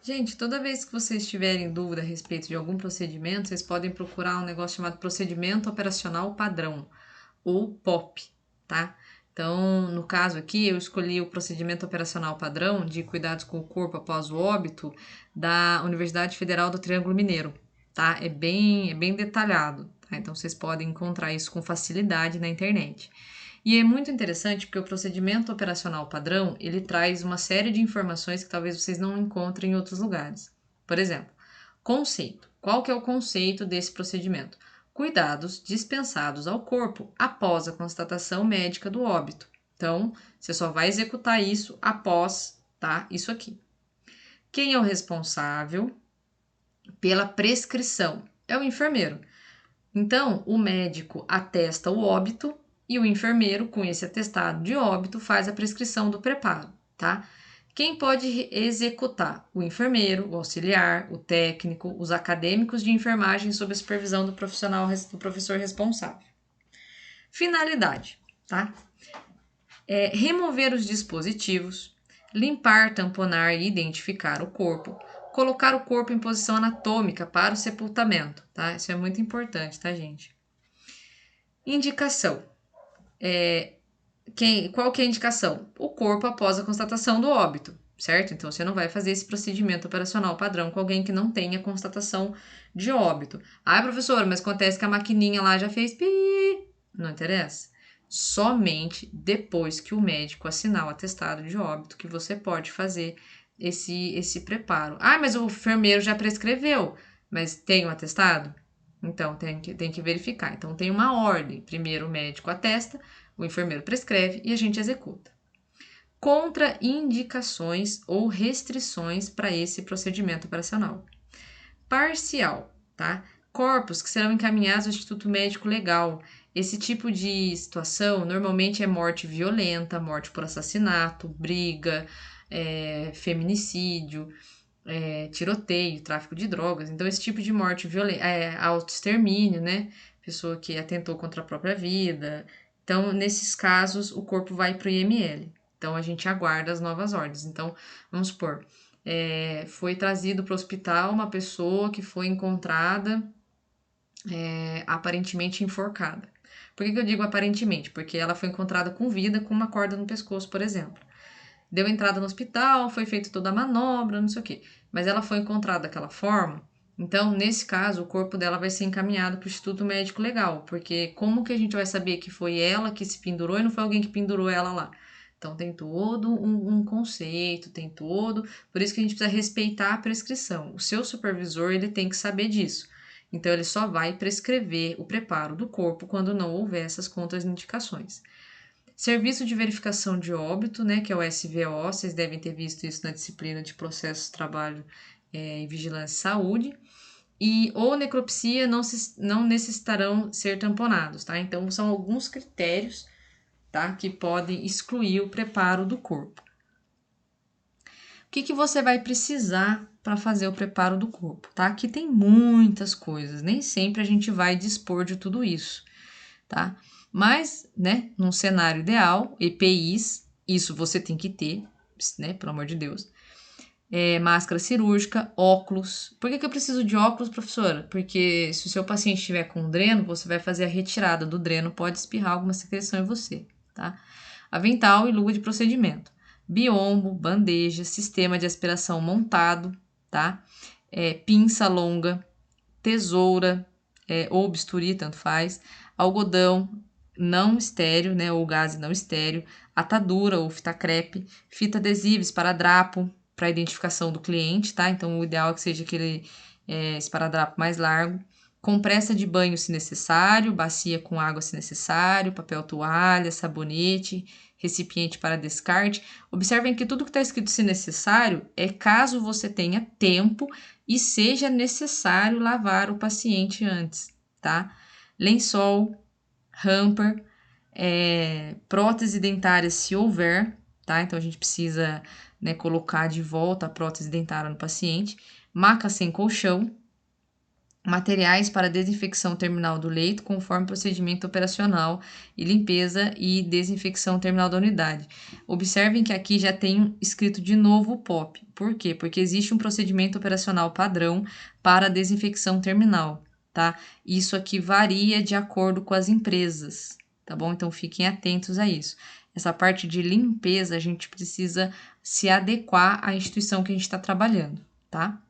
Gente, toda vez que vocês tiverem dúvida a respeito de algum procedimento, vocês podem procurar um negócio chamado Procedimento Operacional Padrão, ou POP, tá? Então, no caso aqui, eu escolhi o Procedimento Operacional Padrão de Cuidados com o Corpo após o óbito da Universidade Federal do Triângulo Mineiro, tá? É bem detalhado, tá? Então, vocês podem encontrar isso com facilidade na internet. E é muito interessante porque o procedimento operacional padrão, ele traz uma série de informações que talvez vocês não encontrem em outros lugares. Por exemplo, conceito. Qual que é o conceito desse procedimento? Cuidados dispensados ao corpo após a constatação médica do óbito. Então, você só vai executar isso após, tá? Isso aqui. Quem é o responsável pela prescrição? É o enfermeiro. Então, o médico atesta o óbito e o enfermeiro, com esse atestado de óbito, faz a prescrição do preparo, tá? Quem pode executar? O enfermeiro, o auxiliar, o técnico, os acadêmicos de enfermagem sob a supervisão do professor responsável. Finalidade, tá? Remover os dispositivos, limpar, tamponar e identificar o corpo, colocar o corpo em posição anatômica para o sepultamento, tá? Isso é muito importante, tá, gente? Indicação. Qual que é a indicação? O corpo após a constatação do óbito, certo? Então, você não vai fazer esse procedimento operacional padrão com alguém que não tenha constatação de óbito. Ah, professora, mas acontece que a maquininha lá já fez pi. Não interessa. Somente depois que o médico assinar o atestado de óbito que você pode fazer esse preparo. Ah, mas o enfermeiro já prescreveu, mas tem o atestado? Então, tem que verificar. Então, tem uma ordem. Primeiro o médico atesta, o enfermeiro prescreve e a gente executa. Contraindicações ou restrições para esse procedimento operacional. Parcial, tá? Corpos que serão encaminhados ao Instituto Médico Legal. Esse tipo de situação normalmente é morte violenta, morte por assassinato, briga, feminicídio, tiroteio, tráfico de drogas. Então, esse tipo de morte violenta, autoextermínio, né? Pessoa que atentou contra a própria vida. Então, nesses casos, o corpo vai para o IML. Então, a gente aguarda as novas ordens. Então, vamos supor, foi trazido para o hospital uma pessoa que foi encontrada aparentemente enforcada. Por que eu digo aparentemente? Porque ela foi encontrada com vida, com uma corda no pescoço, por exemplo. Deu entrada no hospital, foi feita toda a manobra, não sei o quê. Mas ela foi encontrada daquela forma. Então, nesse caso, o corpo dela vai ser encaminhado para o Instituto Médico Legal, porque como que a gente vai saber que foi ela que se pendurou e não foi alguém que pendurou ela lá? Então, tem todo um conceito, tem todo... Por isso que a gente precisa respeitar a prescrição. O seu supervisor, ele tem que saber disso. Então, ele só vai prescrever o preparo do corpo quando não houver essas contraindicações. Serviço de Verificação de Óbito, né, que é o SVO, vocês devem ter visto isso na disciplina de Processos, Trabalho e Vigilância e Saúde. E ou necropsia não necessitarão ser tamponados, tá? Então, são alguns critérios, tá, que podem excluir o preparo do corpo. O que você vai precisar para fazer o preparo do corpo, tá? Aqui tem muitas coisas, nem sempre a gente vai dispor de tudo isso, tá? Mas, né, num cenário ideal, EPIs, isso você tem que ter, né, pelo amor de Deus. Máscara cirúrgica, óculos. Por que eu preciso de óculos, professora? Porque se o seu paciente estiver com dreno, você vai fazer a retirada do dreno, pode espirrar alguma secreção em você, tá? Avental e luva de procedimento. Biombo, bandeja, sistema de aspiração montado, tá? Pinça longa, tesoura, ou bisturi, tanto faz. Algodão não estéreo, né, ou gaze não estéreo. Atadura ou fita crepe. Fita adesiva, esparadrapo, para identificação do cliente, tá? Então, o ideal é que seja aquele esparadrapo mais largo. Compressa de banho se necessário, bacia com água se necessário, papel toalha, sabonete, recipiente para descarte. Observem que tudo que está escrito se necessário é caso você tenha tempo e seja necessário lavar o paciente antes, tá? Lençol, hamper, prótese dentária se houver, tá? Então a gente precisa, né, colocar de volta a prótese dentária no paciente, maca sem colchão, materiais para desinfecção terminal do leito, conforme procedimento operacional e limpeza e desinfecção terminal da unidade. Observem que aqui já tem escrito de novo o POP. Por quê? Porque existe um procedimento operacional padrão para desinfecção terminal, tá? Isso aqui varia de acordo com as empresas, tá bom? Então fiquem atentos a isso. Essa parte de limpeza a gente precisa se adequar à instituição que a gente está trabalhando, tá?